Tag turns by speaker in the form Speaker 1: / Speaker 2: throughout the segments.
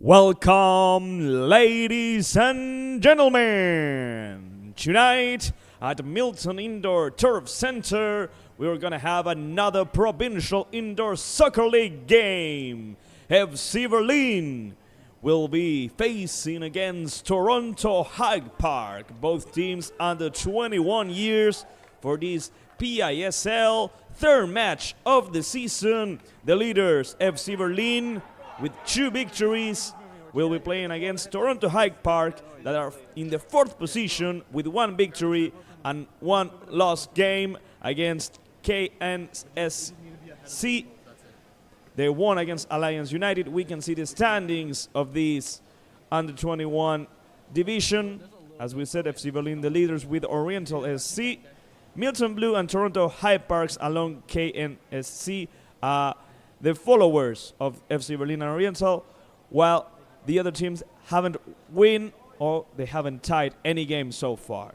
Speaker 1: Welcome, ladies and gentlemen. Tonight at Milton Indoor Turf Center, we're going to have another provincial indoor soccer league game. FC Berlin will be facing against Toronto Hyde Park. Both teams under 21 years for this PISL third match of the season. The leaders, FC Berlin, with 2 victories, will be playing against Toronto Hyde Park, that are in the 4th position with 1 victory and 1 lost game against KNSC. They won against Alliance United. We can see the standings of this under 21 division. As we said, FC Berlin the leaders with Oriental SC. Milton Blue and Toronto Hyde Parks along KNSC the followers of FC Berlin and Oriental, while the other teams haven't won or they haven't tied any game so far.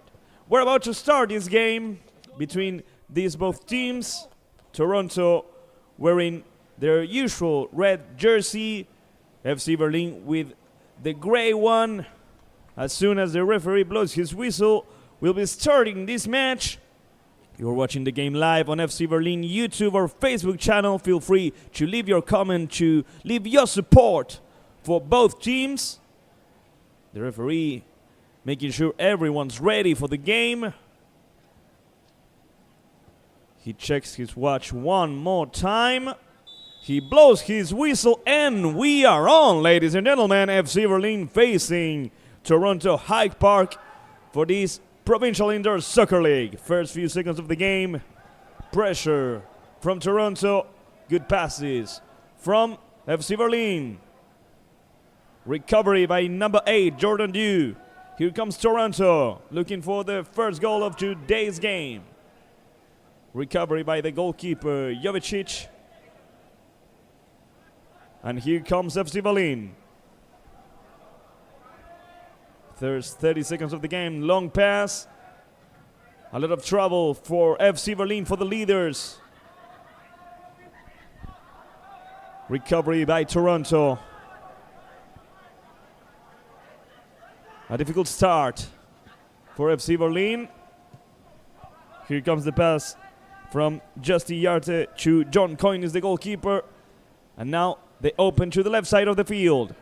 Speaker 1: We're about to start this game between these both teams. Toronto wearing their usual red jersey, FC Berlin with the gray one. As soon as the referee blows his whistle, we'll be starting this match. You're watching the game live on FC Berlin YouTube or Facebook channel. Feel free to leave your comment, to leave your support for both teams. The referee making sure everyone's ready for the game. He checks his watch one more time. He blows his whistle and we are on, ladies and gentlemen. FC Berlin facing Toronto Hyde Park for this Provincial Indoor Soccer League. First few seconds of the game. Pressure from Toronto. Good passes from FC Berlin. Recovery by number 8, Jordan Dew. Here comes Toronto, looking for the first goal of today's game. Recovery by the goalkeeper, Jovicic. And here comes FC Berlin. There's 30 seconds of the game. Long pass. A lot of trouble for FC Berlin, for the leaders. Recovery by Toronto. A difficult start for FC Berlin. Here comes the pass from Justy Yarte to John Coyne, is the goalkeeper. And now they open to the left side of the field.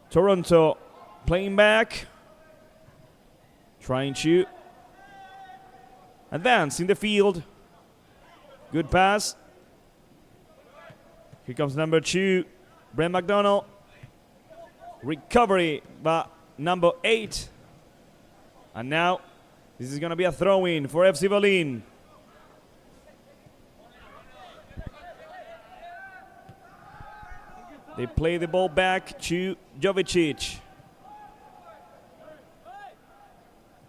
Speaker 1: Toronto playing back, trying to advance in the field. Good pass. Here comes number 2, Brent McDonald. Recovery by number 8. And now this is going to be a throw-in for FC Berlin. They play the ball back to Jovicic.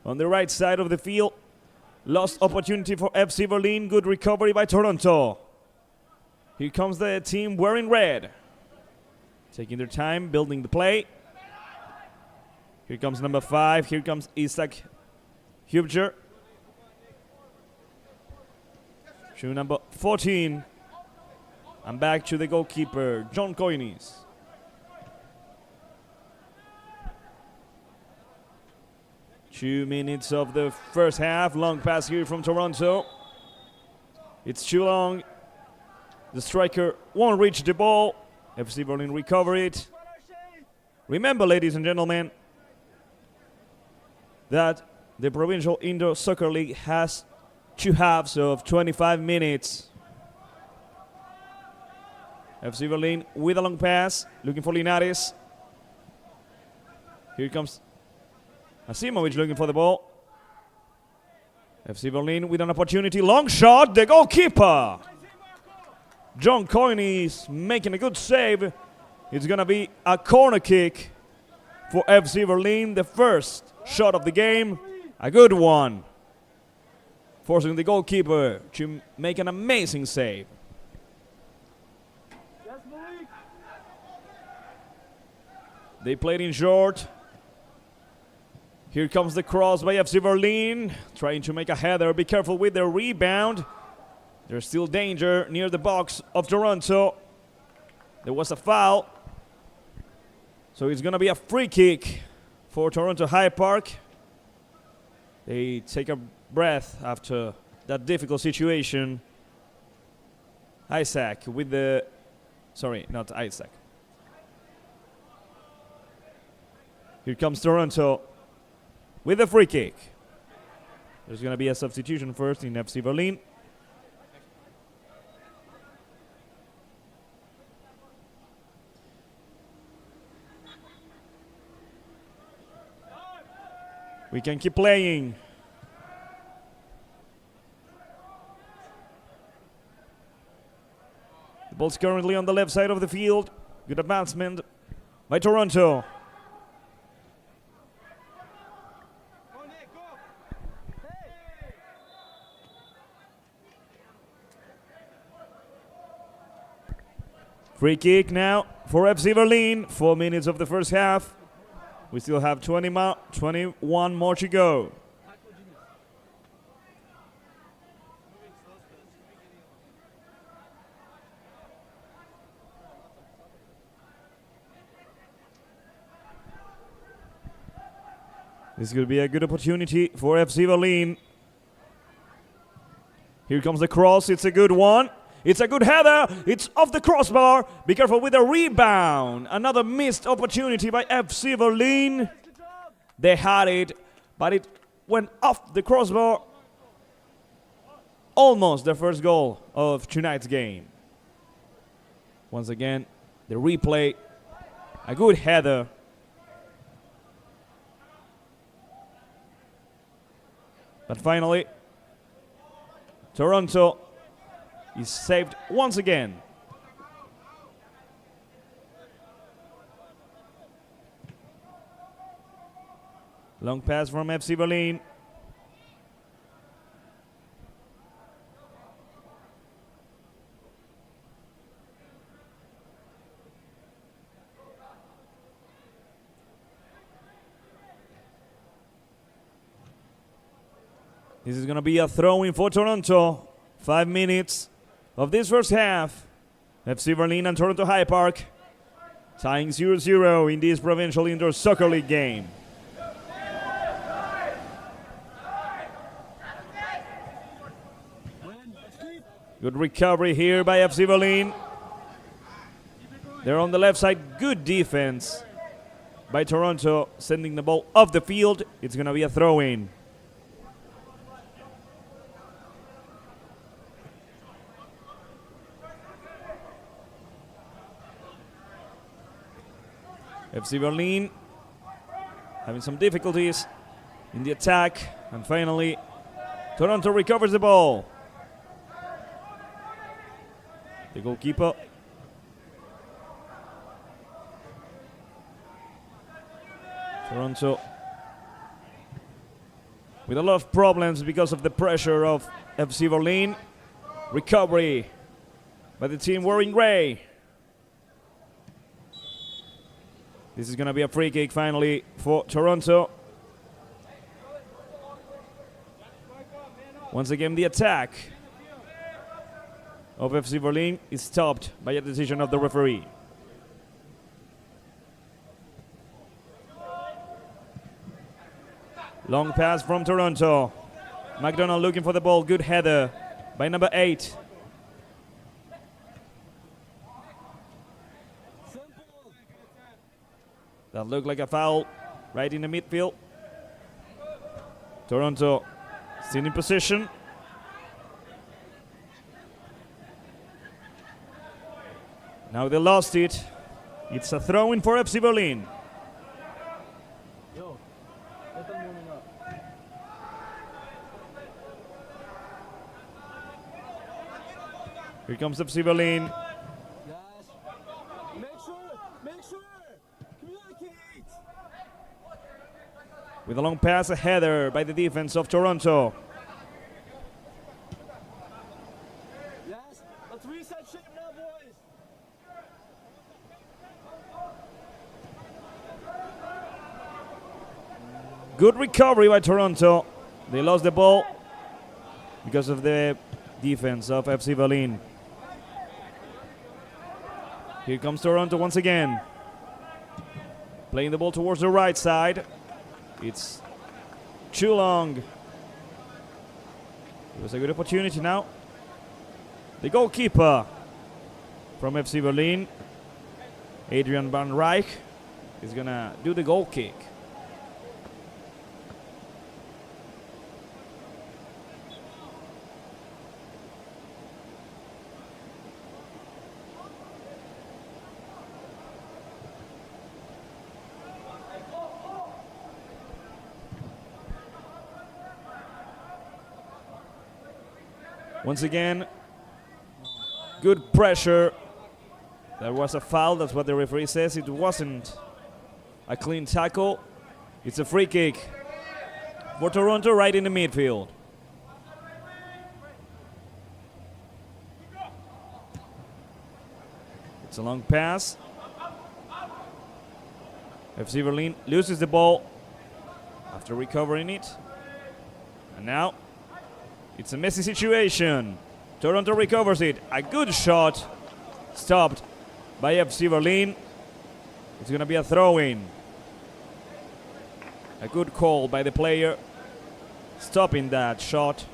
Speaker 1: On the right side of the field, lost opportunity for FC Berlin. Good recovery by Toronto. Here comes the team wearing red. Taking their time, building the play. Here comes number 5. Here comes Isaac Hubger. To number 14. And back to the goalkeeper, John Coynes. Two minutes of the first half. Long pass here from Toronto. It's too long. The striker won't reach the ball. FC Berlin recover it. Remember, ladies and gentlemen, that the Provincial Indoor Soccer League has 2 halves of 25 minutes. FC Berlin with a long pass, looking for Linares. Here comes Asimovic looking for the ball. FC Berlin with an opportunity. Long shot, the goalkeeper. John Coyne is making a good save. It's going to be a corner kick for FC Berlin. The first shot of the game. A good one. Forcing the goalkeeper to make an amazing save. They played in short. Here comes the cross by FC Berlin, trying to make a header. Be careful with the rebound. There's still danger near the box of Toronto. There was a foul. So it's going to be a free kick for Toronto High Park. They take a breath after that difficult situation. Isaac with the... Sorry, not Isaac. Here comes Toronto with the free kick. There's going to be a substitution first in FC Berlin. We can keep playing. The ball's currently on the left side of the field. Good advancement by Toronto. Free kick now for FC Berlin. 4 minutes of the first half. We still have 21 more to go. This could be a good opportunity for FC Berlin. Here comes the cross. It's a good one. It's a good header. It's off the crossbar. Be careful with the rebound. Another missed opportunity by FC Berlin. They had it, but it went off the crossbar. Almost the first goal of tonight's game. Once again, the replay. A good header. But finally, Toronto is saved once again. Long pass from FC Berlin. This is going to be a throw-in for Toronto. 5 minutes of this first half. FC Berlin and Toronto High Park tying 0-0 in this Provincial Indoor Soccer League game. Good recovery here by FC Berlin. They're on the left side. Good defense by Toronto, sending the ball off the field. It's going to be a throw-in. FC Berlin having some difficulties in the attack, and finally Toronto recovers the ball. The goalkeeper Toronto with a lot of problems because of the pressure of FC Berlin. Recovery by the team wearing grey. This is going to be a free kick finally for Toronto. Once again, the attack of FC Berlin is stopped by a decision of the referee. Long pass from Toronto. McDonald looking for the ball. Good header by number 8. That looked like a foul right in the midfield. Toronto still in position. Now they lost it. It's a throw-in for FC Berlin. Here comes FC Berlin. With a long pass, a header by the defense of Toronto.
Speaker 2: Yes, let's reset shape now, boys.
Speaker 1: Good recovery by Toronto. They lost the ball because of the defense of FC Berlin. Here comes Toronto once again. Playing the ball towards the right side. It's too long. It was a good opportunity now. The goalkeeper from FC Berlin, Adrian Van Rijk, is going to do the goal kick. Once again, good pressure. There was a foul, that's what the referee says. It wasn't a clean tackle. It's a free kick for Toronto right in the midfield. It's a long pass. FC Berlin loses the ball after recovering it. And now it's a messy situation. Toronto recovers it. A good shot. Stopped by FC Berlin. It's going to be a throw-in. A good call by the player, stopping that shot.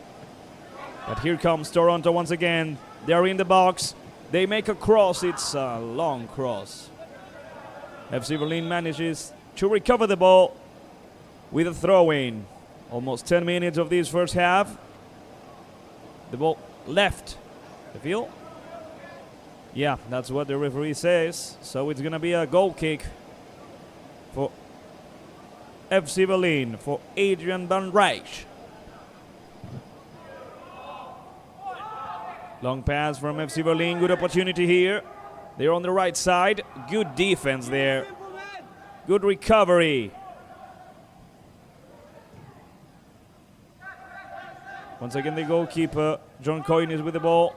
Speaker 1: But here comes Toronto once again. They're in the box. They make a cross. It's a long cross. FC Berlin manages to recover the ball with a throw-in. Almost 10 minutes of this first half. The ball left the field. Yeah, that's what the referee says. So it's going to be a goal kick for FC Berlin, for Adrian Van Rijk. Long pass from FC Berlin. Good opportunity here. They're on the right side. Good defense there. Good recovery. Once again, the goalkeeper, John Coyne, is with the ball.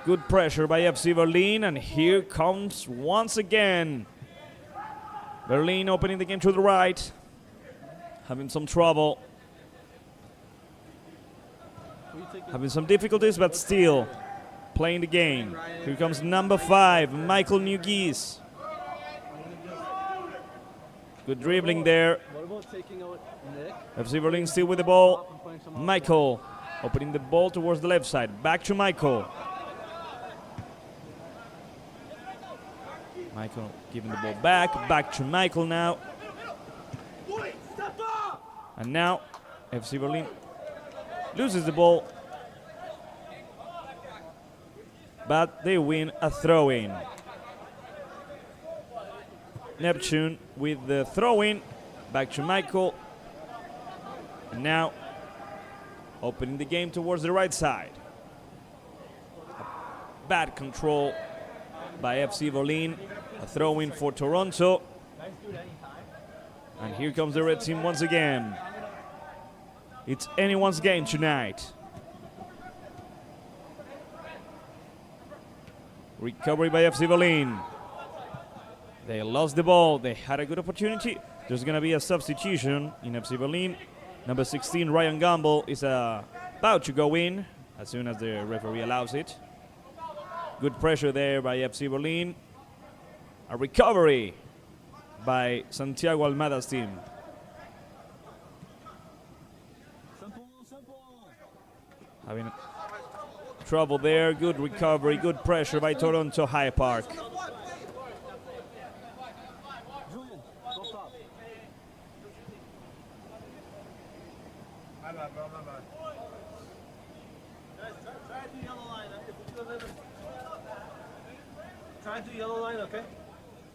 Speaker 1: Good pressure by FC Berlin, and here comes once again Berlin opening the game to the right, having some trouble, having some difficulties, but still playing the game. Here comes number 5, Michael Nugis. Good dribbling there. FC Berlin still with the ball. Michael opening the ball towards the left side. Back to Michael. Michael giving the ball back. Back to Michael now. And now FC Berlin loses the ball, but they win a throw-in. Neptune with the throw-in. Back to Michael. And now opening the game towards the right side. Bad control by FC Berlin. A throw-in for Toronto. And here comes the red team once again. It's anyone's game tonight. Recovery by FC Berlin. They lost the ball. They had a good opportunity. There's going to be a substitution in FC Berlin. Number 16, Ryan Gamble, is about to go in as soon as the referee allows it. Good pressure there by FC Berlin. A recovery by Santiago Almada's team. Having trouble there. Good recovery. Good pressure by Toronto High Park.
Speaker 2: Try to yellow line, okay?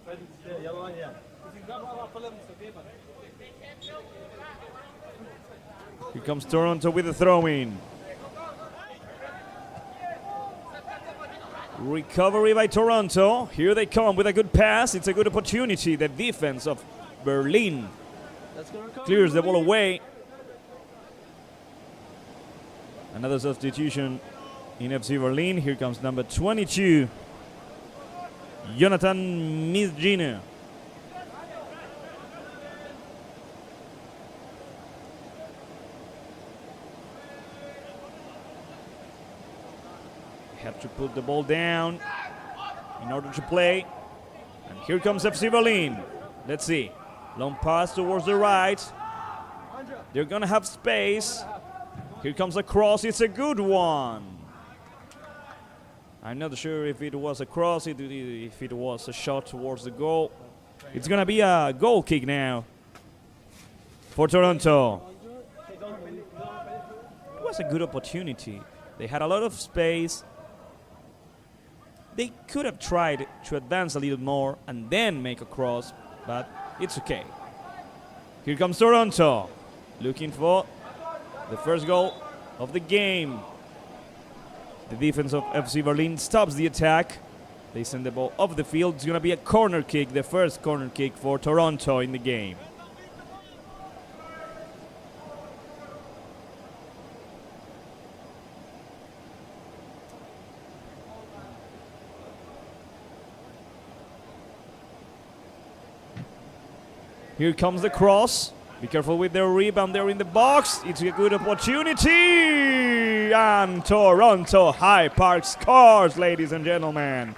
Speaker 2: Try to yellow line, yeah.
Speaker 1: Here comes Toronto with a throw-in. Recovery by Toronto. Here they come with a good pass. It's a good opportunity. The defense of Berlin clears the ball away. Another substitution in FC Berlin. Here comes number 22, Jonathan Misgine. have to put the ball down in order to play. And here comes FC Berlin. Let's see. Long pass towards the right. They're going to have space. Here comes a cross. It's a good one. I'm not sure if it was a cross, if it was a shot towards the goal. It's going to be a goal kick now for Toronto. It was a good opportunity. They had a lot of space. They could have tried to advance a little more and then make a cross, but it's okay. Here comes Toronto, looking for the first goal of the game. The defense of FC Berlin stops the attack. They send the ball off the field. It's going to be a corner kick, the first corner kick for Toronto in the game. Here comes the cross. Be careful with their rebound there in the box. It's a good opportunity. And Toronto High Park scores, ladies and gentlemen.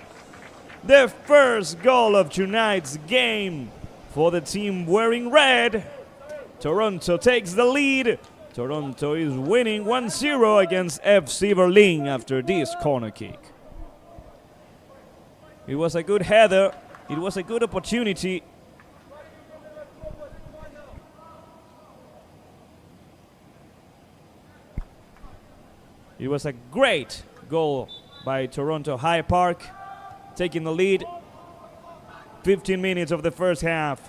Speaker 1: The first goal of tonight's game for the team wearing red. Toronto takes the lead. Toronto is winning 1-0 against FC Berlin after this corner kick. It was a good header. It was a good opportunity. It was a great goal by Toronto High Park, taking the lead. 15 minutes of the first half.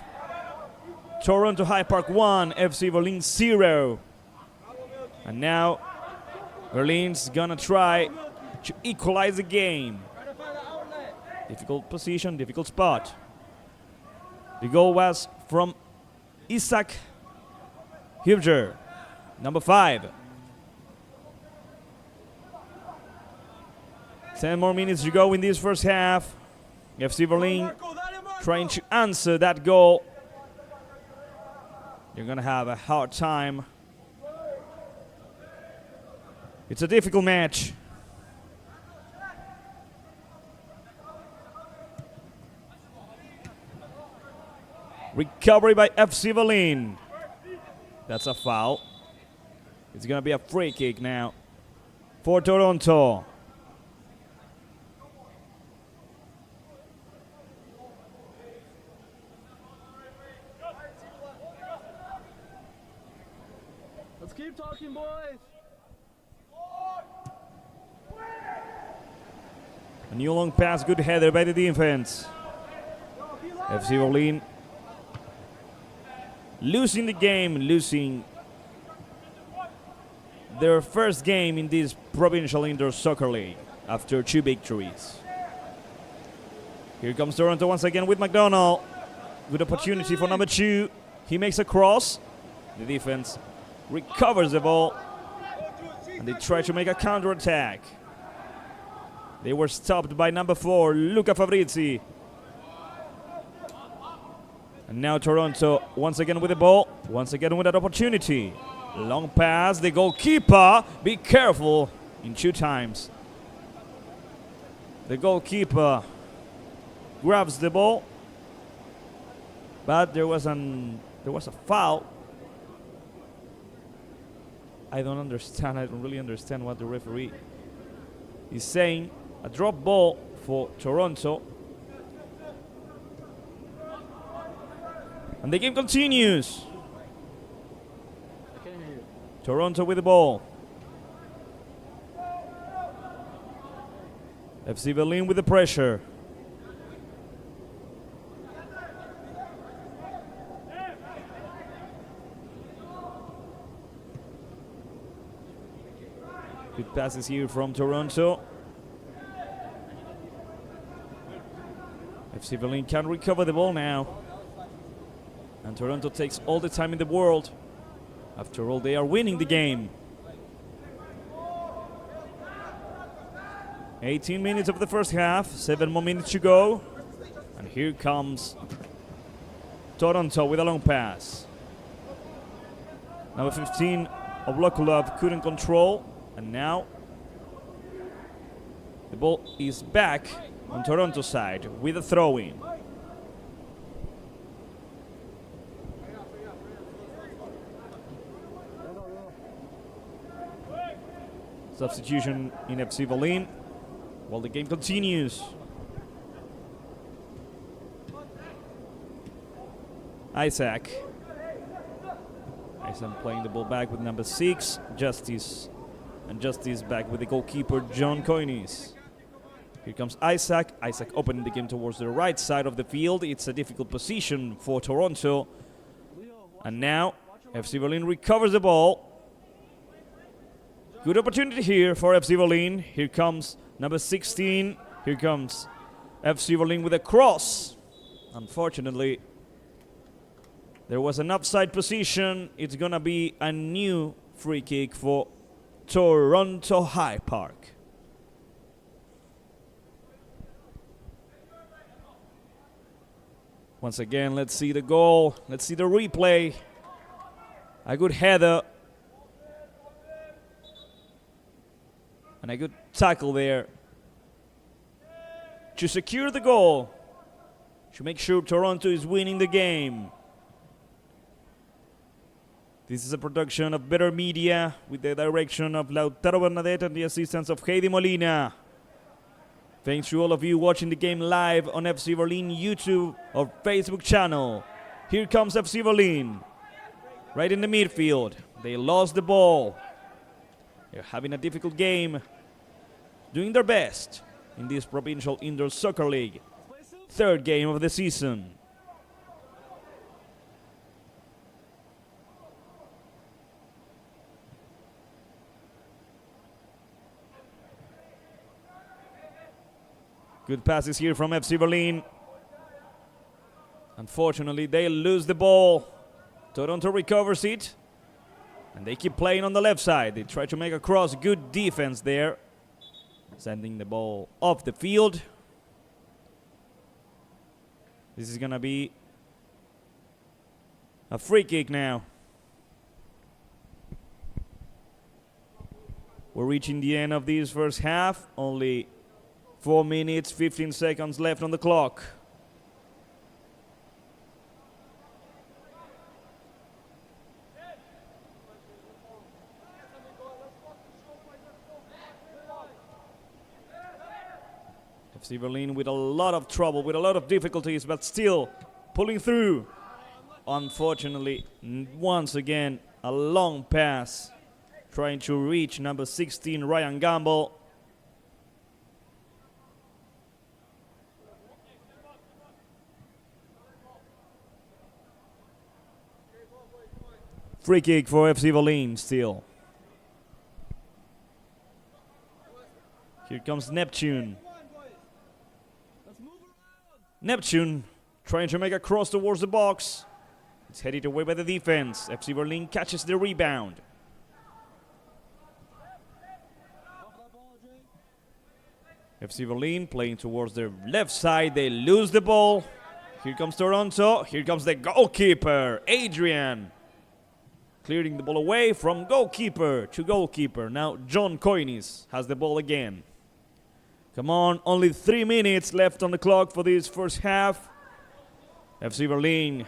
Speaker 1: Toronto High Park 1, FC Berlin 0. And now Berlin's gonna try to equalize the game. Difficult position, difficult spot. The goal was from Isaac Hübner, number 5. 10 more minutes to go in this first half. FC Berlin trying to answer that goal. You're going to have a hard time. It's a difficult match. Recovery by FC Berlin. That's a foul. It's going to be a free kick now for Toronto.
Speaker 2: Let's keep talking, boys.
Speaker 1: A new long pass, good header by the defense. FC Berlin losing the game, losing their first game in this provincial indoor soccer league after 2 victories. Here comes Toronto once again with McDonald. Good opportunity for number 2. He makes a cross. The defense recovers the ball and they try to make a counter-attack. They were stopped by number 4, Luca Fabrizi. And now Toronto once again with the ball, once again with that opportunity. Long pass, the goalkeeper, be careful in 2 times. The goalkeeper grabs the ball, but there was a foul. I don't really understand what the referee is saying. A drop ball for Toronto. And the game continues. Toronto with the ball. FC Berlin with the pressure. Good passes here from Toronto. FC Berlin can recover the ball now. And Toronto takes all the time in the world. After all, they are winning the game. 18 minutes of the first half, 7 more minutes to go. And here comes Toronto with a long pass. Number 15 of Lokulov couldn't control. And now The ball is back on Toronto side with a throw-in. Substitution in FC Berlin while the game continues. Isaac playing the ball back with number 6, Justice. And Justice back with the goalkeeper, John Coynes. Here comes Isaac. Isaac opening the game towards the right side of the field. It's a difficult position for Toronto. And now FC Berlin recovers the ball. Good opportunity here for FC Berlin. Here comes number 16. Here comes FC Berlin with a cross. Unfortunately, there was an offside position. It's going to be a new free kick for Toronto High Park. Once again, let's see the goal. Let's see the replay. A good header. And a good tackle there to secure the goal, to make sure Toronto is winning the game. This is a production of Better Media with the direction of Lautaro Bernadette and the assistance of Heidi Molina. Thanks to all of you watching the game live on FC Berlin YouTube or Facebook channel. Here comes FC Berlin, right in the midfield. They lost the ball. They're having a difficult game, doing their best in this Provincial Indoor Soccer League, third game of the season. Good passes here from FC Berlin. Unfortunately, they lose the ball. Toronto recovers it. And they keep playing on the left side. They try to make a cross. Good defense there. Sending the ball off the field. This is going to be a free kick now. We're reaching the end of this first half. Only 4 minutes, 15 seconds left on the clock. FC Berlin with a lot of trouble, with a lot of difficulties, but still pulling through. Unfortunately, once again, a long pass trying to reach number 16, Ryan Gamble. Free kick for FC Berlin still. Here comes Neptune. Neptune trying to make a cross towards the box. It's headed away by the defense. FC Berlin catches the rebound. FC Berlin playing towards their left side. They lose the ball. Here comes Toronto. Here comes the goalkeeper, Adrian. Clearing the ball away from goalkeeper to goalkeeper. Now John Coynes has the ball again. Come on, only 3 minutes left on the clock for this first half. FC Berlin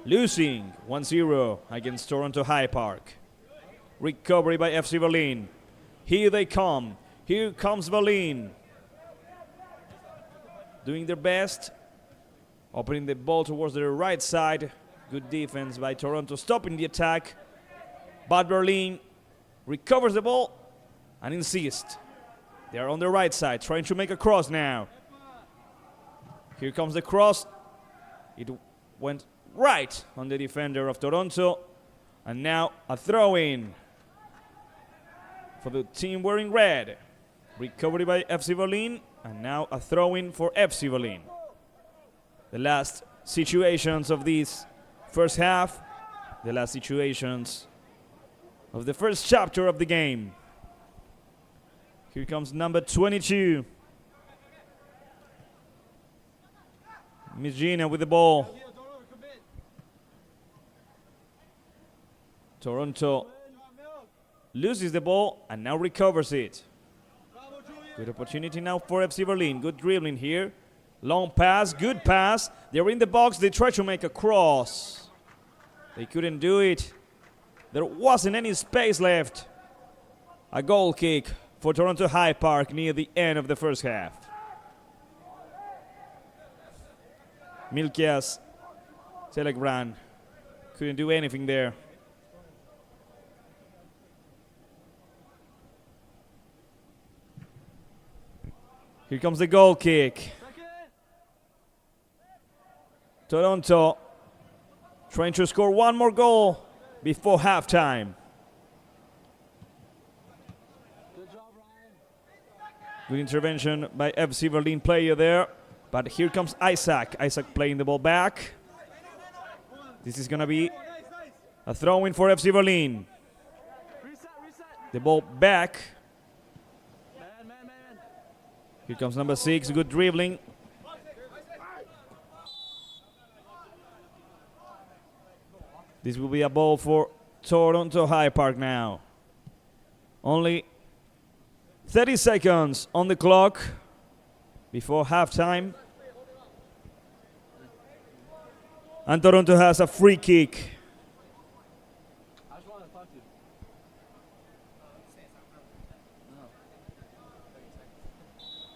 Speaker 1: losing 1-0 against Toronto High Park. Recovery by FC Berlin. Here they come. Here comes Berlin. Doing their best. Opening the ball towards the right side. Good defense by Toronto, stopping the attack. But Berlin recovers the ball and insists. They are on the right side, trying to make a cross now. Here comes the cross. It went right on the defender of Toronto. And now a throw-in for the team wearing red. Recovery by FC Berlin. And now a throw-in for FC Berlin. The last situations of this first half. The last situations of the first chapter of the game. Here comes number 22. Miss Gina with the ball. Toronto loses the ball and now recovers it. Good opportunity now for FC Berlin. Good dribbling here. Long pass, good pass. They're in the box. They try to make a cross. They couldn't do it. There wasn't any space left. A goal kick for Toronto High Park near the end of the first half. Milkias Telegram couldn't do anything there. Here comes the goal kick. Toronto trying to score one more goal before halftime.
Speaker 2: Good job, Ryan.
Speaker 1: Good intervention by FC Berlin player there. But here comes Isaac. Isaac playing the ball back. This is going to be a throw-in for FC Berlin.
Speaker 2: Reset.
Speaker 1: The ball back.
Speaker 2: Man.
Speaker 1: Here comes number 6. Good dribbling. This will be a ball for Toronto High Park now. Only 30 seconds on the clock before halftime. And Toronto has a free kick.
Speaker 2: I just want to talk to you. No. 30 seconds.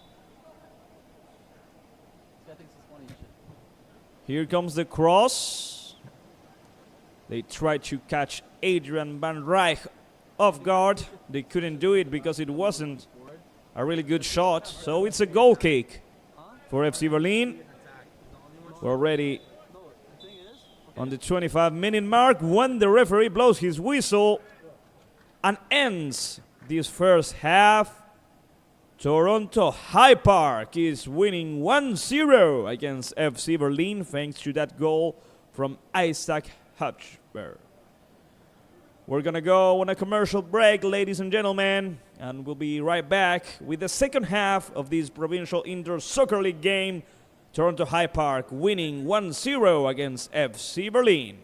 Speaker 2: This guy thinks it's funny and shit.
Speaker 1: Here comes the cross. They tried to catch Adrian Van Rijk off guard. They couldn't do it because it wasn't a really good shot. So it's a goal kick for FC Berlin. We're already on the 25-minute mark when the referee blows his whistle and ends this first half. Toronto High Park is winning 1-0 against FC Berlin thanks to that goal from Isaac Hutchberg. We're going to go on a commercial break, ladies and gentlemen, and we'll be right back with the second half of this Provincial Indoor Soccer League game. Toronto High Park winning 1-0 against FC Berlin.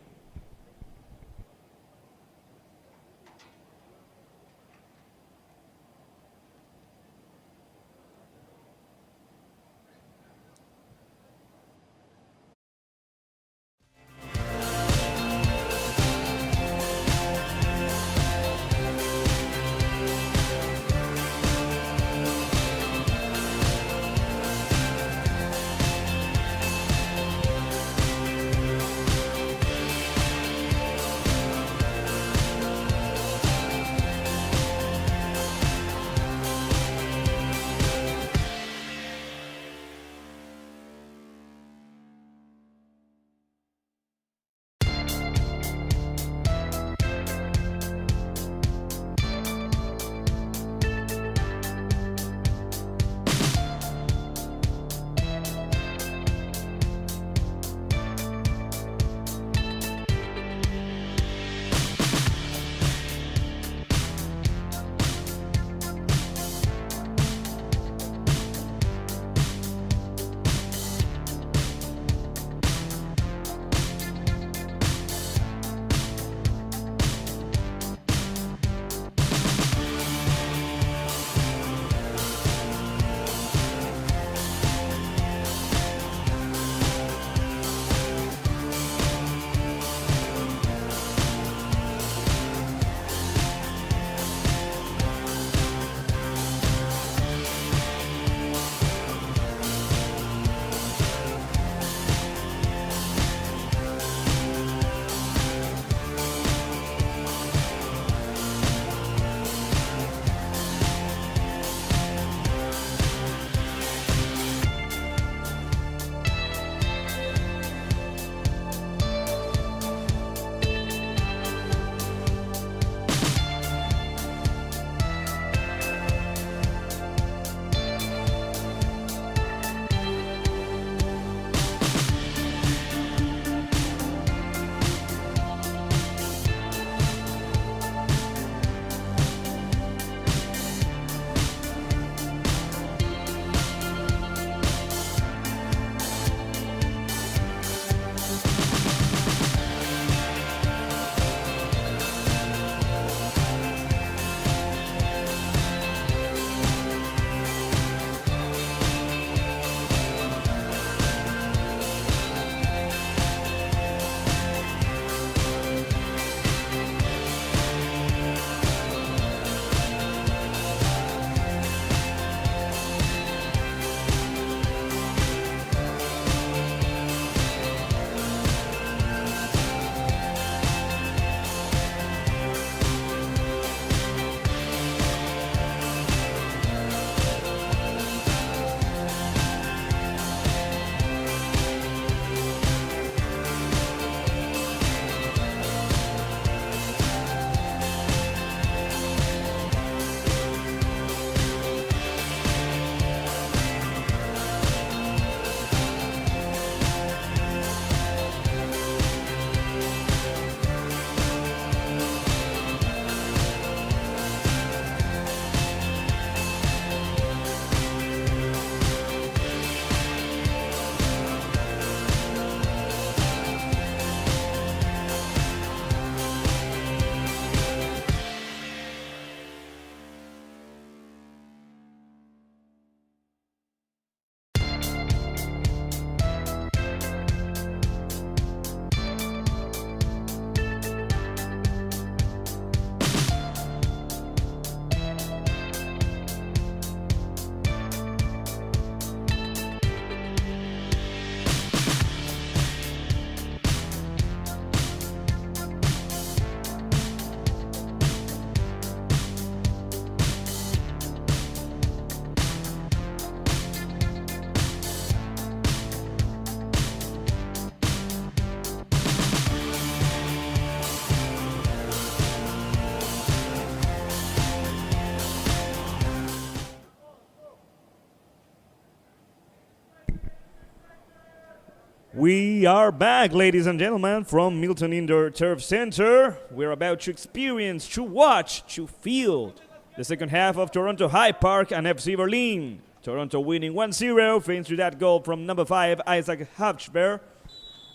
Speaker 1: We are back, ladies and gentlemen, from Milton Indoor Turf Center. We're about to experience, to watch, to feel the second half of Toronto High Park and FC Berlin. Toronto winning 1-0 thanks to that goal from number 5, Isaac Habsberg.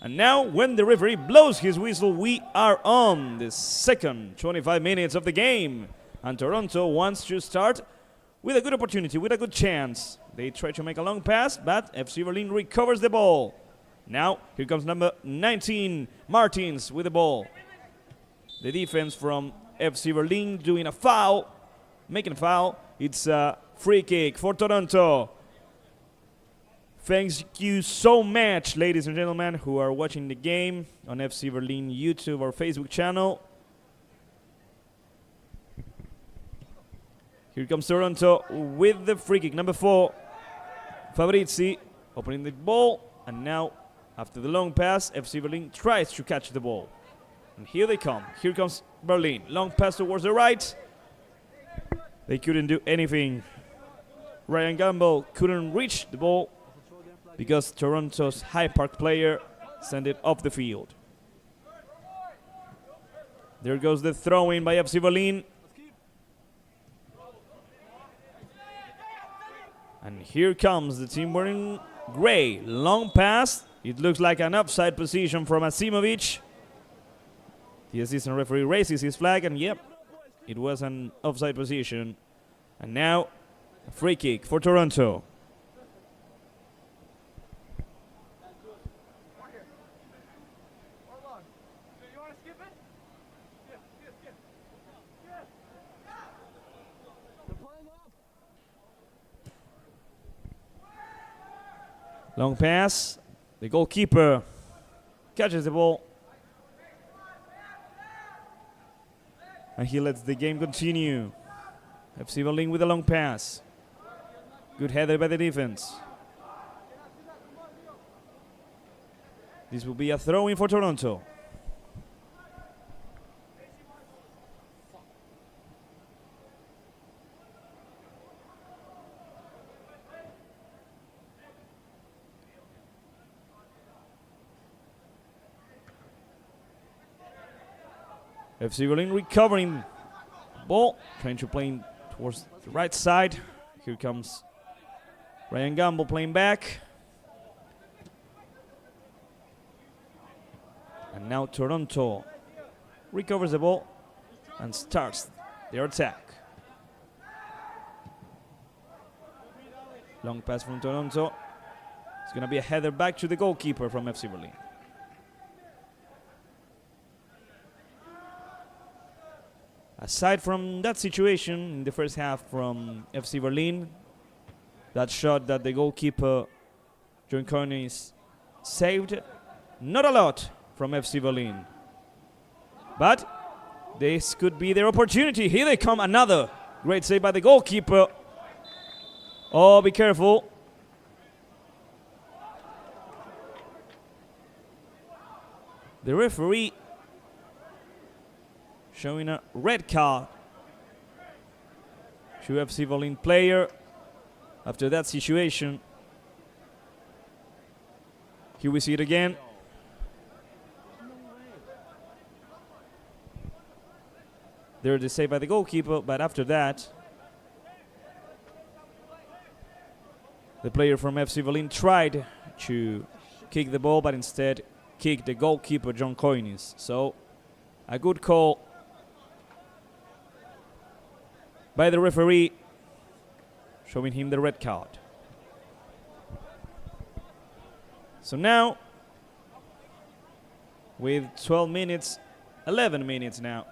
Speaker 1: And now, when the referee blows his whistle, we are on the second 25 minutes of the game. And Toronto wants to start with a good opportunity, with a good chance. They try to make a long pass, but FC Berlin recovers the ball. Now, here comes number 19, Martins, with the ball. The defense from FC Berlin doing a foul, making a foul. It's a free kick for Toronto. Thank you so much, ladies and gentlemen, who are watching the game on FC Berlin YouTube or Facebook channel. Here comes Toronto with the free kick. Number 4, Fabrizi, opening the ball. And now, after the long pass, FC Berlin tries to catch the ball. And here they come. Here comes Berlin. Long pass towards the right. They couldn't do anything. Ryan Gamble couldn't reach the ball because Toronto's High Park player sent it off the field. There goes the throw-in by FC Berlin. And here comes the team wearing gray. Long pass. It looks like an offside position from Asimovic. The assistant referee raises his flag, and yep, it was an offside position. And now, a free kick for Toronto. Long pass. The goalkeeper catches the ball. And he lets the game continue. FC Berlin with a long pass. Good header by the defense. This will be a throw-in for Toronto. FC Berlin recovering ball, trying to play towards the right side. Here comes Ryan Gamble playing back. And now Toronto recovers the ball and starts their attack. Long pass from Toronto. It's going to be a header back to the goalkeeper from FC Berlin. Aside from that situation in the first half from FC Berlin, that shot that the goalkeeper, John Cornish, saved, not a lot from FC Berlin. But this could be their opportunity. Here they come, another great save by the goalkeeper. Oh, be careful. The referee showing a red card to FC Berlin player after that situation. Here we see it again. There the save by the goalkeeper, but after that, the player from FC Berlin tried to kick the ball, but instead kicked the goalkeeper, John Coynes. So, a good call by the referee, showing him the red card. So now, with 12 minutes, 11 minutes now,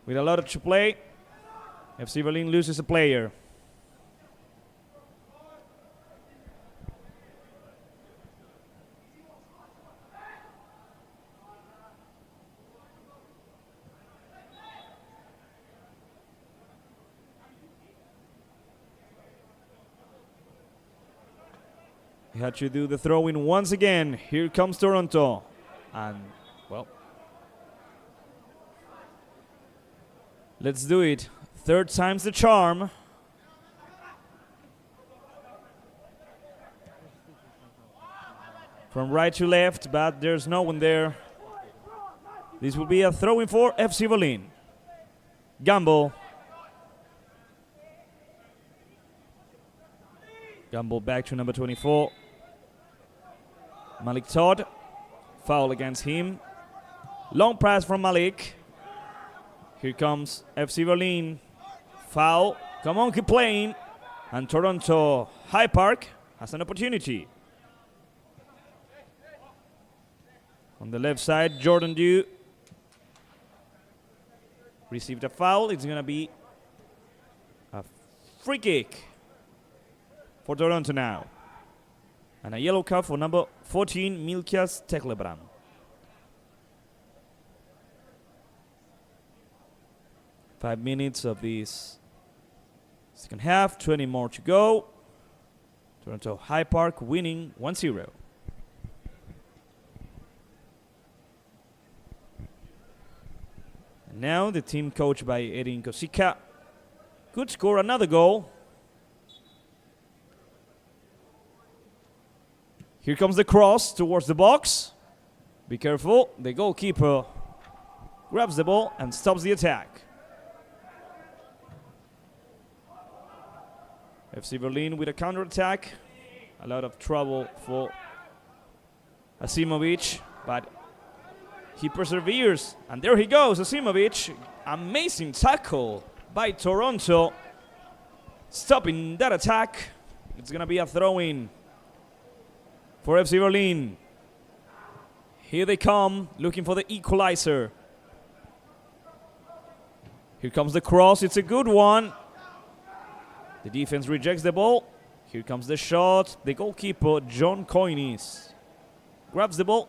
Speaker 1: with a lot to play, FC Berlin loses a player. He had to do the throw-in once again. Here comes Toronto. And, well, let's do it. Third time's the charm. from right to left, but there's no one there. This will be a throw-in for FC Berlin. Gamble. Gamble back to number 24. Malik Todd. Foul against him. Long pass from Malik. Here comes FC Berlin. Foul. Come on, keep playing. And Toronto High Park has an opportunity. On the left side, Jordan Dew received a foul. It's going to be a free kick for Toronto now. And a yellow card for number 14, Milkias Teklebran. Five minutes of this second half, 20 more to go. Toronto High Park winning 1-0. And now the team coached by Erin Kosika could score another goal. Here comes the cross towards the box. Be careful, the goalkeeper grabs the ball and stops the attack. FC Berlin with a counter-attack. A lot of trouble for Asimovic, but he perseveres. And there he goes, Asimovic. Amazing tackle by Toronto. Stopping that attack. It's going to be a throw-in for FC Berlin. Here they come, looking for the equalizer. Here comes the cross. It's a good one. The defense rejects the ball. Here comes the shot. The goalkeeper, John Coynes, grabs the ball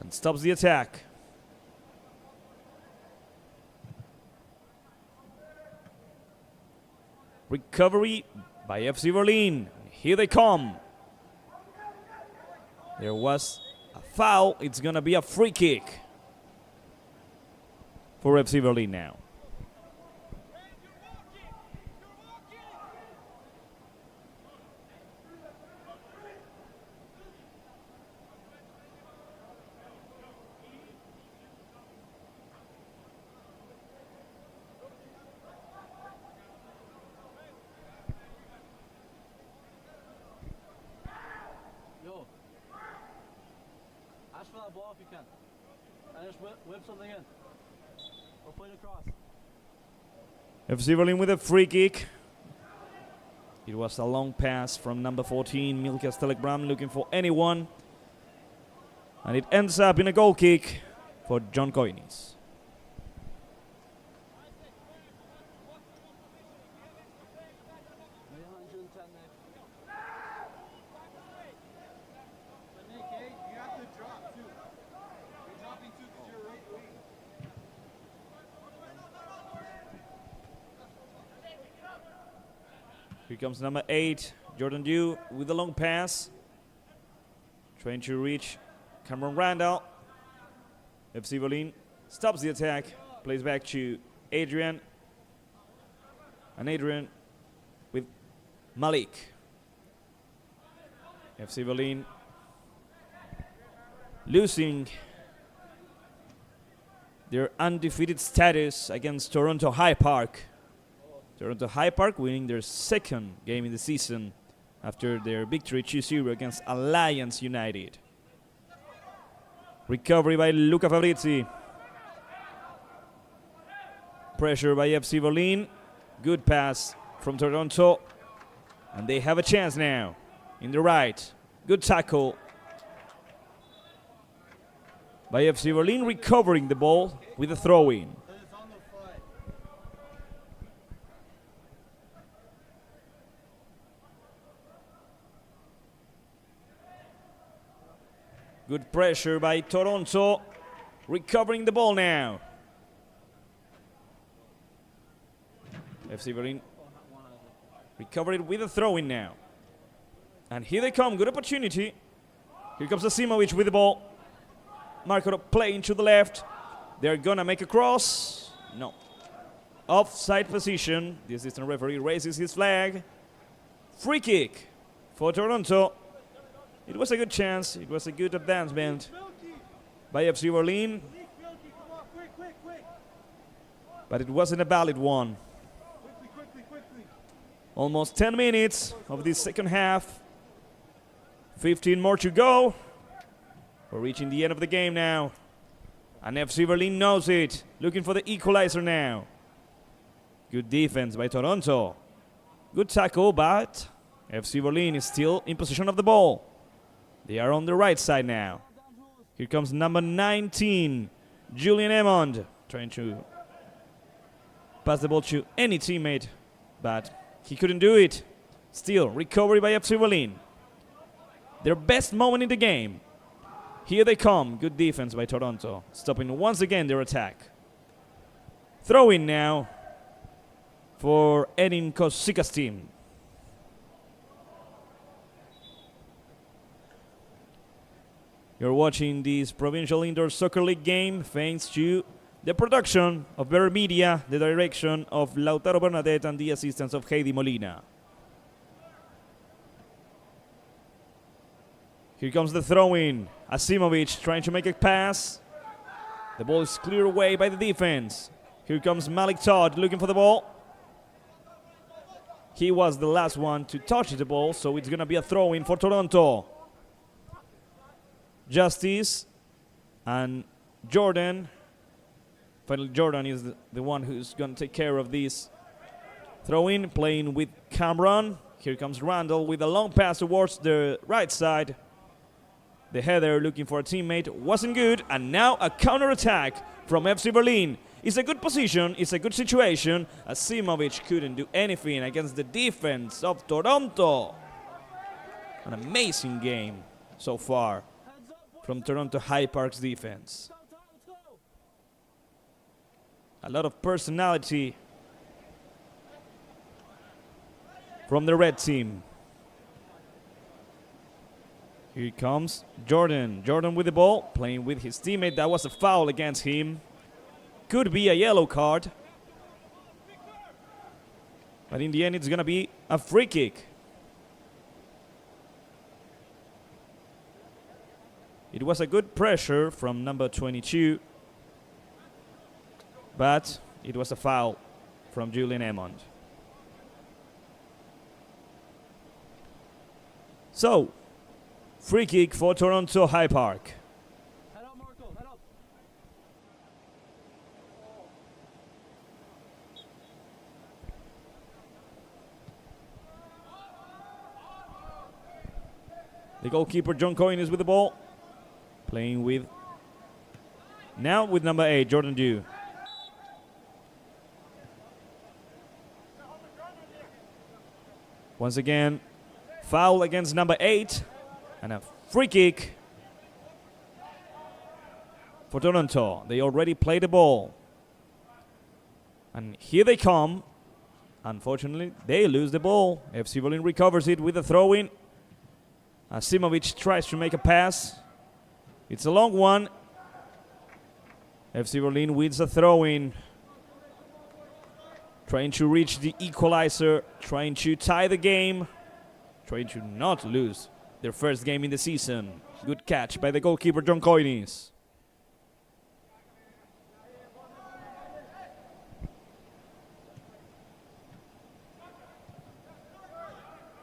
Speaker 1: and stops the attack. Recovery by FC Berlin. Here they come. There was a foul. It's going to be a free kick for FC Berlin now.
Speaker 2: For that ball if you can. And just whip something in. Or play it across.
Speaker 1: FC Berlin with a free kick. It was a long pass from number 14, Milkas Telegram, looking for anyone. And it ends up in a goal kick for John Coynes. Here comes number 8, Jordan Dew with a long pass. Trying to reach Cameron Randall. FC Berlin stops the attack, plays back to Adrian. And Adrian with Malik. FC Berlin losing their undefeated status against Toronto High Park. Toronto High Park winning their second game in the season after their victory 2-0 against Alliance United. Recovery by Luca Fabrizi. Pressure by FC Berlin. Good pass from Toronto. And they have a chance now in the right. Good tackle by FC Berlin, recovering the ball with a throw-in. Good pressure by Toronto, recovering the ball now. FC Berlin recovered it with a throw-in now. And here they come, good opportunity. Here comes Asimovic with the ball. Marco playing to the left. They're gonna make a cross. No. Offside position. The assistant referee raises his flag. Free kick for Toronto. It was a good chance. It was a good advancement by FC Berlin. But it wasn't a valid one. Almost 10 minutes of this second half. 15 more to go. We're reaching the end of the game now. And FC Berlin knows it. Looking for the equalizer now. Good defense by Toronto. Good tackle, but FC Berlin is still in possession of the ball. They are on the right side now. Here comes number 19, Julian Emond, trying to pass the ball to any teammate, but he couldn't do it. Still, recovery by FC Berlin. Their best moment in the game. Here they come. Good defense by Toronto, stopping once again their attack. Throw in now for Edin Kosika's team. You're watching this Provincial Indoor Soccer League game thanks to the production of Better Media, the direction of Lautaro Bernadette, and the assistance of Heidi Molina. Here comes the throw-in. Asimovic trying to make a pass. The ball is cleared away by the defense. Here comes Malik Todd looking for the ball. He was the last one to touch the ball, so it's going to be a throw-in for Toronto. Justice and Jordan. Finally, Jordan is the one who's going to take care of this throw-in, playing with Cameron. Here comes Randall with a long pass towards the right side. The header looking for a teammate wasn't good, and now a counter-attack from FC Berlin. It's a good position, it's a good situation. Asimovic couldn't do anything against the defense of Toronto. An amazing game so far from Toronto High Park's defense. A lot of personality from the red team. Here comes Jordan. Jordan with the ball, playing with his teammate. That was a foul against him. Could be a yellow card. But in the end, it's going to be a free kick. It was a good pressure from number 22. But it was a foul from Julian Emond. So, free kick for Toronto High Park.
Speaker 2: Head up, Marco, head up.
Speaker 1: The goalkeeper, John Coyne, is with the ball. Playing with, now with number 8, Jordan Dew. Once again, foul against number 8. And a free kick for Toronto. They already played the ball. And here they come. Unfortunately, they lose the ball. FC Berlin recovers it with a throw-in. Asimovic tries to make a pass. It's a long one. FC Berlin wins a throw-in. Trying to reach the equalizer. Trying to tie the game. Trying to not lose their first game in the season. Good catch by the goalkeeper, John Coynes.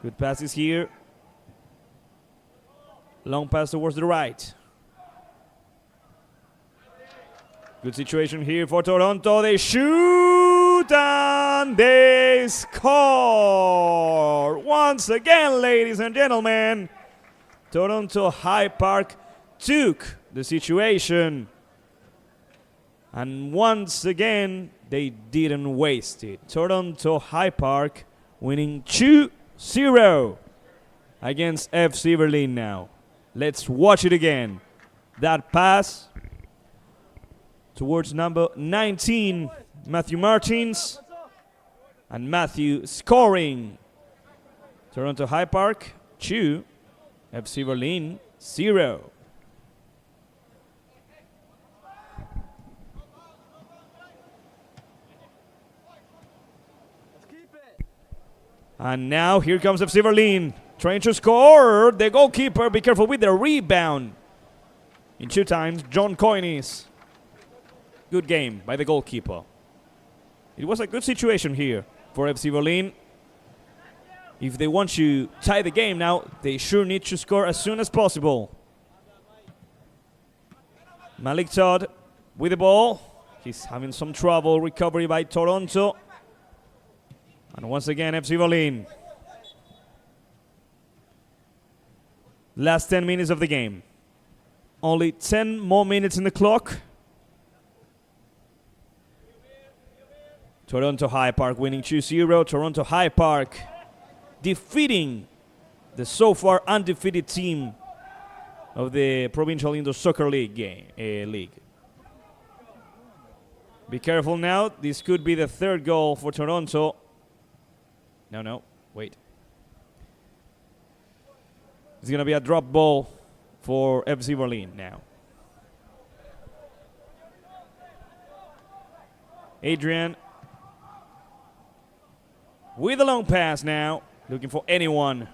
Speaker 1: Good passes here. Long pass towards the right. Good situation here for Toronto. They shoot and they score. Once again, ladies and gentlemen, Toronto High Park took the situation. And once again, they didn't waste it. Toronto High Park winning 2-0 against FC Berlin now. Let's watch it again. That pass towards number 19, Matthew Martins. And Matthew scoring. Toronto High Park 2, FC Berlin 0.
Speaker 2: Let's keep it.
Speaker 1: And now here comes FC Berlin, Trying to score. The goalkeeper, be careful with the rebound. In 2 times, John Coynes. Good game by the goalkeeper. It was a good situation here for FC Berlin. If they want to tie the game now, they sure need to score as soon as possible. Malik Todd with the ball. He's having some trouble. Recovery by Toronto. And once again, FC Berlin. Last 10 minutes of the game. Only 10 more minutes in the clock. Toronto High Park winning 2-0. Toronto High Park defeating the so far undefeated team of the Provincial Indoor Soccer League league. Be careful now. This could be the 3rd goal for Toronto. No, wait. It's going to be a drop ball for FC Berlin now. Adrian with a long pass now, looking for anyone.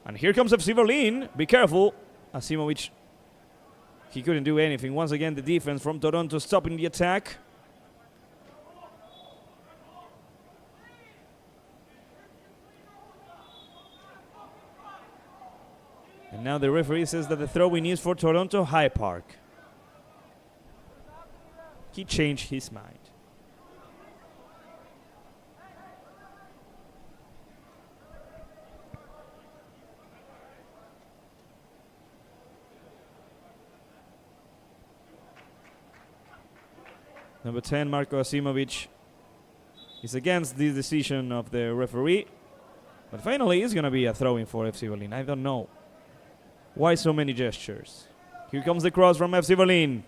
Speaker 1: And here comes FC Berlin. Be careful. Asimovic, he couldn't do anything. Once again, the defense from Toronto stopping the attack. And now the referee says that the throw-in is for Toronto High Park. He changed his mind. Number 10, Marko Asimovic, is against this decision of the referee. But finally, it's going to be a throw-in for FC Berlin. I don't know why so many gestures. Here comes the cross from FC Berlin.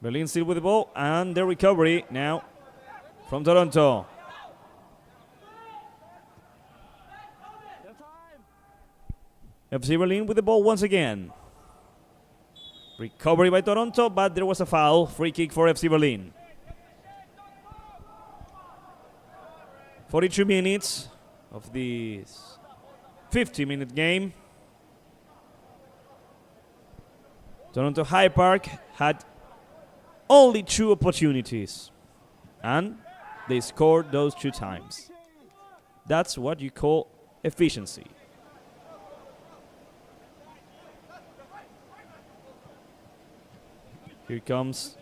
Speaker 1: Berlin still with the ball, and the recovery now from Toronto. FC Berlin with the ball once again. Recovery by Toronto, but there was a foul. Free kick for FC Berlin. 42 minutes of this 50-minute game. Toronto High Park had only 2 opportunities, and they scored those 2 times. That's what you call efficiency. Here comes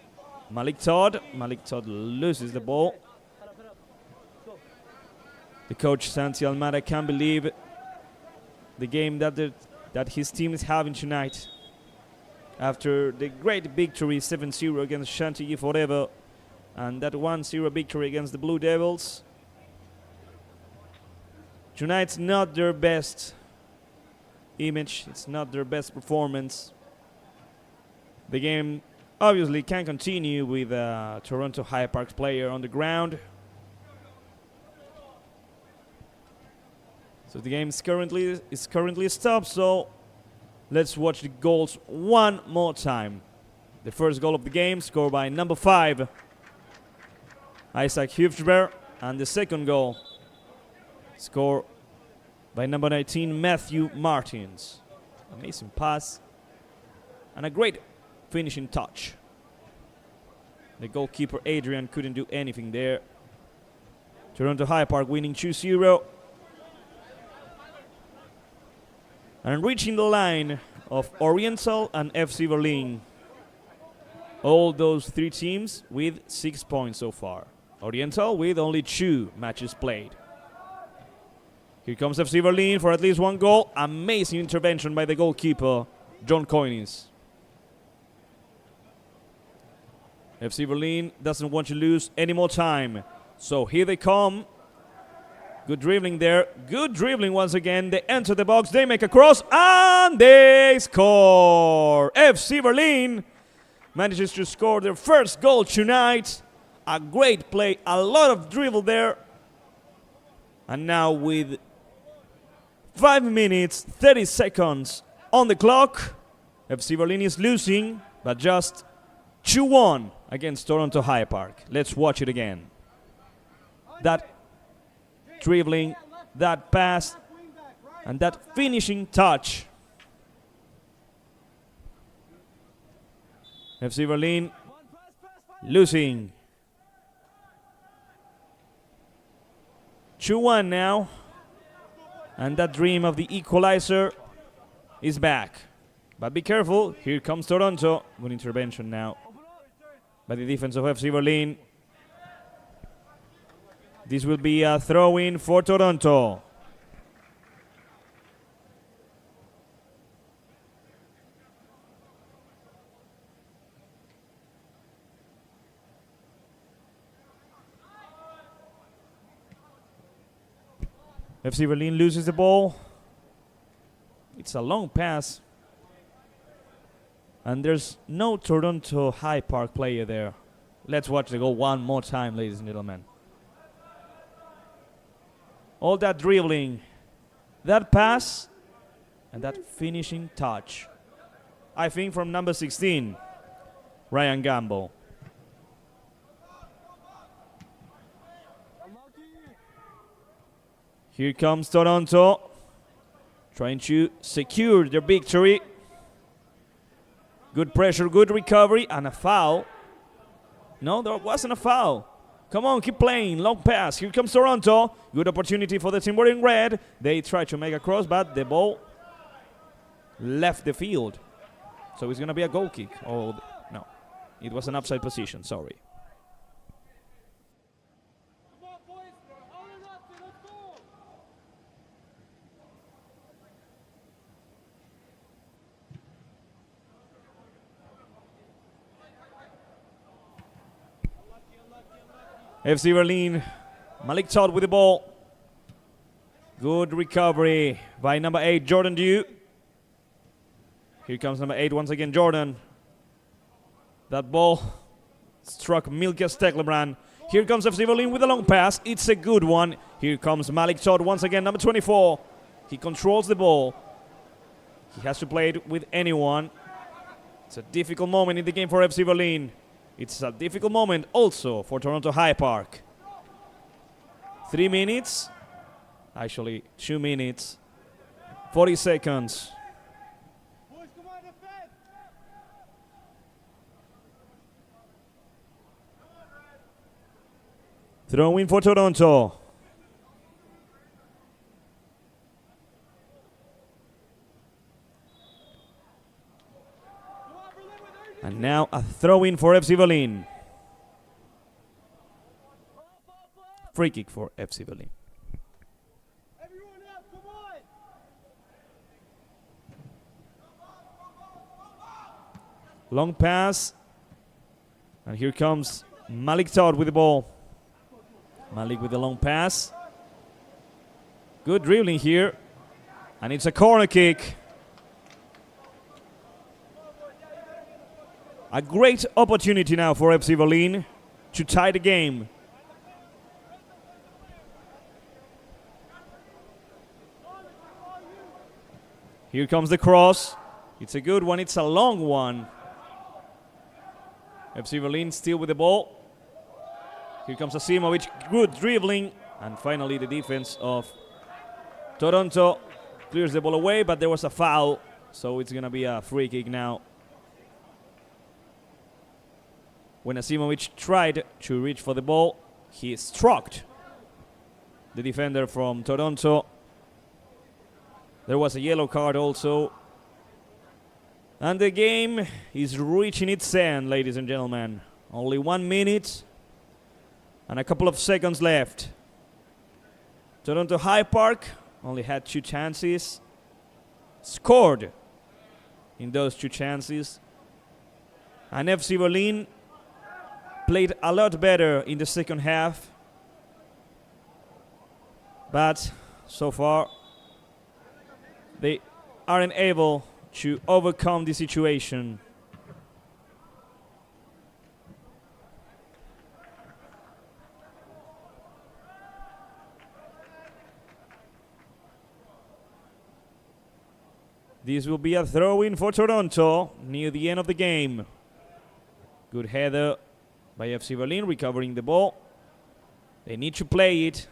Speaker 1: Malik Todd. Malik Todd loses the ball. The coach, Santi Almada, can't believe the game that his team is having tonight. After the great victory 7-0 against Chantilly Forever and that 1-0 victory against the Blue Devils. Tonight's not their best image. It's not their best performance. The game obviously can continue with Toronto High Park's player on the ground. So the game is currently stopped, so let's watch the goals one more time. The first goal of the game scored by number 5, Isaac Hübschber, and the second goal scored by number 19, Matthew Martins. Amazing pass and a great finishing touch. The goalkeeper Adrian couldn't do anything there. Toronto High Park winning 2-0. And reaching the line of Oriental and FC Berlin. All those 3 teams with 6 points so far. Oriental with only 2 matches played. Here comes FC Berlin for at least 1 goal. Amazing intervention by the goalkeeper, John Coynes. FC Berlin doesn't want to lose any more time. So here they come. Good dribbling there. Good dribbling once again. They enter the box. They make a cross. And they score. FC Berlin manages to score their first goal tonight. A great play. A lot of dribble there. And now with 5 minutes, 30 seconds on the clock, FC Berlin is losing, but just 2-1 against Toronto High Park. Let's watch it again. That dribbling, that pass, and that finishing touch. FC Berlin losing. 2-1 now. And that dream of the equalizer is back. But be careful, here comes Toronto. Good intervention now by the defense of FC Berlin. This will be a throw-in for Toronto. FC Berlin loses the ball. It's a long pass. And there's no Toronto High Park player there. Let's watch the goal one more time, ladies and gentlemen. All that dribbling, that pass, and that finishing touch. I think from number 16, Ryan Gamble. Here comes Toronto, trying to secure their victory. Good pressure, good recovery, and a foul. No, there wasn't a foul. Come on, keep playing. Long pass. Here comes Toronto. Good opportunity for the team wearing red. They try to make a cross, but the ball left the field. So it's going to be a goal kick. Oh, no. It was an offside position. Sorry. FC Berlin, Malik Todd with the ball. Good recovery by number 8, Jordan Dew. Here comes number 8 once again, Jordan. That ball struck Milka Steklebrand. Here comes FC Berlin with a long pass. It's a good one. Here comes Malik Todd once again, number 24. He controls the ball. He has to play it with anyone. It's a difficult moment in the game for FC Berlin. It's a difficult moment also for Toronto High Park. 3 minutes, actually 2 minutes, 40 seconds. Throw in for Toronto. And now a throw-in for FC Berlin. Free kick for FC Berlin. Long pass. And here comes Malik Todd with the ball. Malik with the long pass. Good dribbling here. And it's a corner kick. A great opportunity now for FC Berlin to tie the game. Here comes the cross. It's a good one. It's a long one. FC Berlin still with the ball. Here comes Asimovic. Good dribbling. And finally the defense of Toronto clears the ball away, but there was a foul. So it's going to be a free kick now. When Asimovic tried to reach for the ball, he struck the defender from Toronto. There was a yellow card also. And the game is reaching its end, ladies and gentlemen. Only 1 minute and a couple of seconds left. Toronto High Park only had 2 chances. Scored in those 2 chances. And FC Berlin played a lot better in the second half. But so far, they aren't able to overcome the situation. This will be a throw-in for Toronto near the end of the game. Good header by FC Berlin, recovering the ball. They need to play it.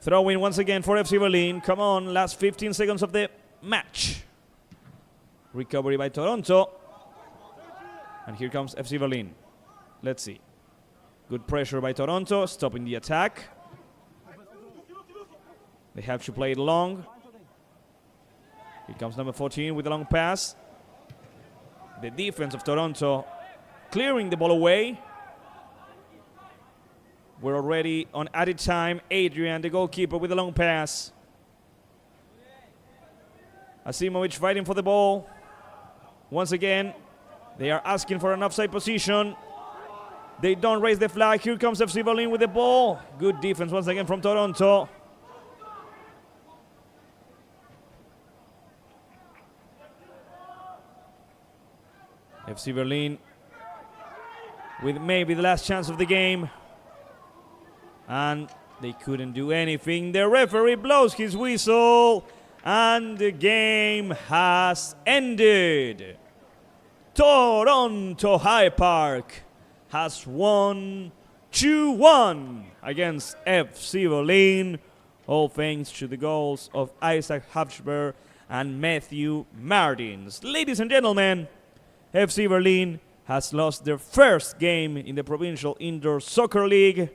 Speaker 1: Throw in once again for FC Berlin. Come on, last 15 seconds of the match. Recovery by Toronto. And here comes FC Berlin. Let's see. Good pressure by Toronto, stopping the attack. They have to play it long. Here comes number 14 with a long pass. The defense of Toronto clearing the ball away. We're already on added time. Adrian, the goalkeeper, with a long pass. Asimovic fighting for the ball. Once again, they are asking for an offside position. They don't raise the flag. Here comes FC Berlin with the ball. Good defense once again from Toronto. FC Berlin with maybe the last chance of the game. And they couldn't do anything. The referee blows his whistle. And the game has ended. Toronto High Park has won 2-1 against FC Berlin. All thanks to the goals of Isaac Habsburg and Matthew Martins. Ladies and gentlemen, FC Berlin has lost their first game in the Provincial Indoor Soccer League,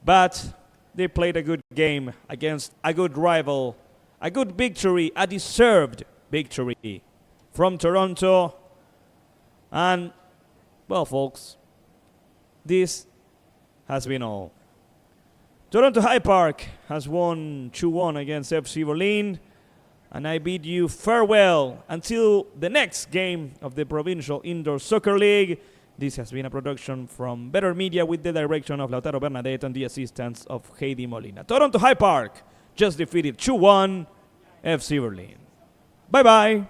Speaker 1: but they played a good game against a good rival, a good victory, a deserved victory from Toronto. And, well, folks, this has been all. Toronto High Park has won 2-1 against FC Berlin. And I bid you farewell until the next game of the Provincial Indoor Soccer League. This has been a production from Better Media with the direction of Lautaro Bernadette and the assistance of Heidi Molina. Toronto High Park just defeated 2-1 FC Berlin. Bye-bye.